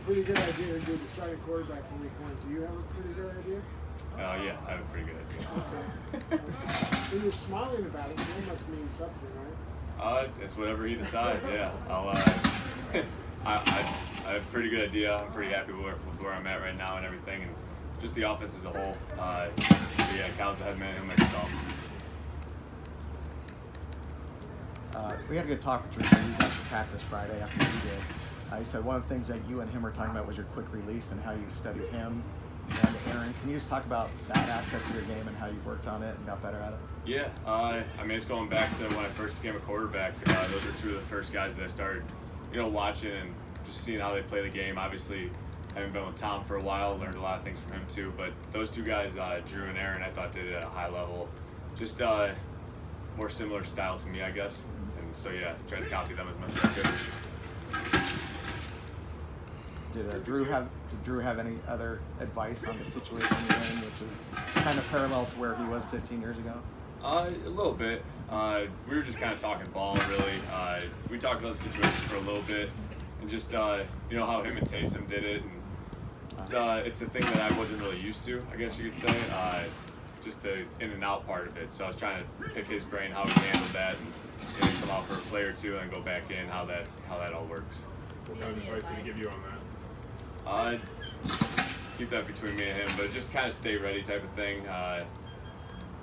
pretty good idea to do the starting quarterback for week 1. Do you have a pretty good idea? Yeah, I have a pretty good idea. Okay. When you're smiling about it, that must mean something, right? It's whatever he decides. Yeah, I have a pretty good idea. I'm pretty happy with where I'm at right now and everything, and just the offense as a whole. Yeah, Kyle's the head man. He'll make it all. We had a good talk with Jimmy. He's at practice Friday after we did. He said one of the things that you and him were talking about was your quick release and how you studied him and Aaron. Can you just talk about that aspect of your game and how you've worked on it and got better at it? Yeah, I mean, it's going back to when I first became a quarterback. Those were two of the first guys that I started, watching and just seeing how they play the game. Obviously, having been with Tom for a while, learned a lot of things from him too. But those two guys, Drew and Aaron, I thought did it at a high level. Just more similar style to me, I guess. And so, yeah, tried to copy them as much as I could. Did Drew have any other advice on the situation you're in, which is kind of parallel to where he was 15 years ago? A little bit. We were just kind of talking ball, really. We talked about the situation for a little bit, and just how him and Taysom did it. And it's a thing that I wasn't really used to, I guess you could say. Just the in and out part of it. So I was trying to pick his brain how he handled that, and come out for a play or two, and then go back in how that all works. What kind of advice did he give you on that? Keep that between me and him, but just kind of stay ready type of thing.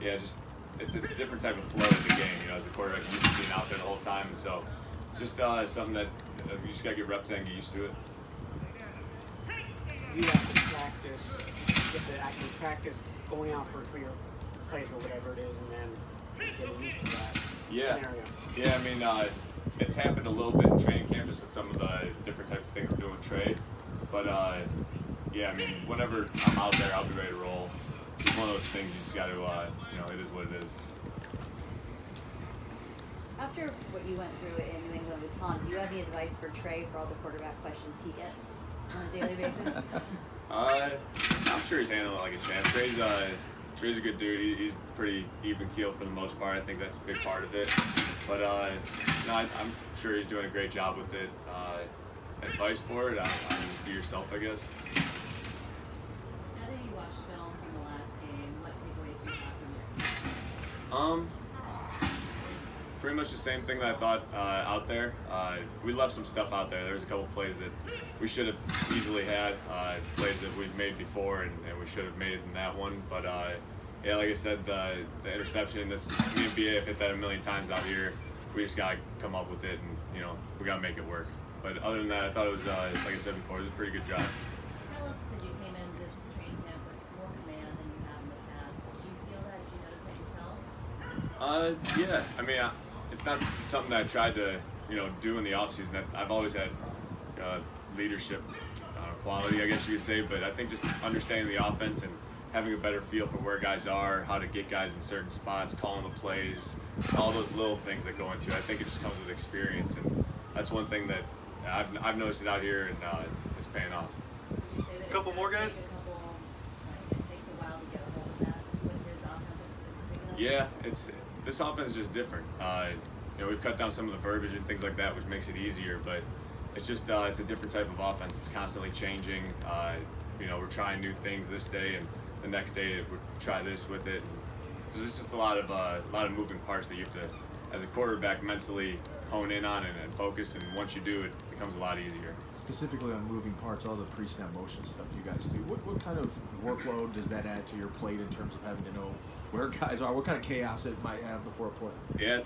Just it's a different type of flow of the game. As a quarterback, you're used to being out there the whole time, and so it's just something that you just gotta get reps in and get used to it. You have to practice, get the actual practice going out for your plays or whatever it is, and then getting used to that scenario. Yeah. I mean, it's happened a little bit in training camp just with some of the different types of things we're doing with Trey. But I mean, whenever I'm out there, I'll be ready to roll. It's one of those things you just got to, it is what it is. After what you went through in New England with Tom, do you have any advice for Trey for all the quarterback questions he gets on a daily basis? I'm sure he's handling it like a champ. Trey's a good dude. He's pretty even keel for the most part. I think that's a big part of it. But no, I'm sure he's doing a great job with it. Advice for it, I mean, be yourself, I guess. Now that you watched film from the last game, what takeaways do you have from it? Pretty much the same thing that I thought out there. We left some stuff out there. There was a couple plays that we should have easily had, plays that we've made before, and we should have made it in that one. But yeah, like I said, the interception, me and BA have hit that a million times out here. We just got to come up with it, and we got to make it work. But other than that, I thought it was, like I said before, it was a pretty good job. Carlos said you came in this training camp with more command than you have in the past. Did you feel that? Did you notice that yourself? Yeah. I mean, it's not something that I tried to, do in the offseason. I've always had leadership quality, I guess you could say. But I think just understanding the offense and having a better feel for where guys are, how to get guys in certain spots, calling the plays, all those little things that go into it. I think it just comes with experience, and that's one thing that I've noticed it out here, and it's paying off. A couple more guys? It takes a while to get a hold of that with his offense in particular. Yeah, this offense is just different. We've cut down some of the verbiage and things like that, which makes it easier, but it's just it's a different type of offense. It's constantly changing. We're trying new things this day, and the next day we try this with it. There's just a lot of moving parts that you have to, as a quarterback, mentally hone in on and focus, and once you do, it becomes a lot easier. Specifically on moving parts, all the pre-snap motion stuff you guys do, what kind of workload does that add to your plate in terms of having to know where guys are? What kind of chaos it might have before a play? Yeah,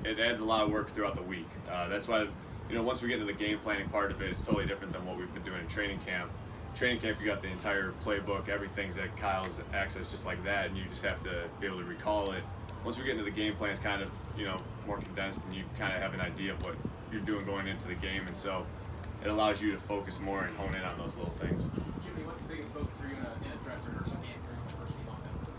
it adds a lot of work throughout the week. That's why, once we get into the game planning part of it, it's totally different than what we've been doing in training camp. Training camp, you got the entire playbook, everything's at Kyle's access just like that, and you just have to be able to recall it. Once we get into the game plan, it's kind of, more condensed, and you kind of have an idea of what you're doing going into the game, and so it allows you to focus more and hone in on those little things. Jimmy, what's the biggest focus for you in a dressing room game for the first team offense?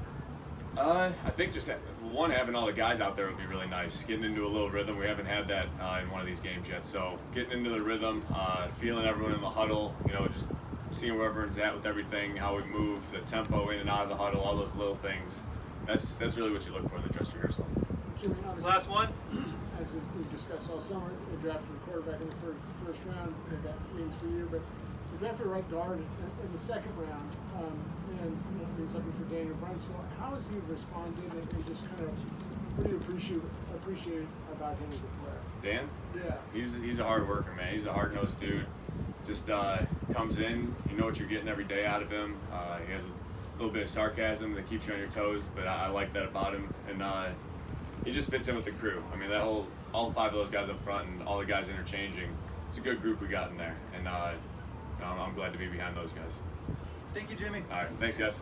I think just having all the guys out there would be really nice. Getting into a little rhythm. We haven't had that in one of these games yet. So getting into the rhythm, feeling everyone in the huddle, just seeing where everyone's at with everything, how we move, the tempo in and out of the huddle, all those little things. That's really what you look for in the dress rehearsal. Jimmy, Last one. As we discussed all summer, we drafted a quarterback in the first round. That means for you, but you got the right guard in the second round, and been something for Daniel Brunskill. How has he responded, and just kind of what do you appreciate about him as a player? Dan? Yeah. He's a hard worker, man. He's a hard-nosed dude. Just comes in, you know what you're getting every day out of him. He has a little bit of sarcasm that keeps you on your toes, but I like that about him. And he just fits in with the crew. I mean, all 5 of those guys up front and all the guys interchanging, it's a good group we got in there. And I'm glad to be behind those guys. Thank you, Jimmy. All right, thanks, guys.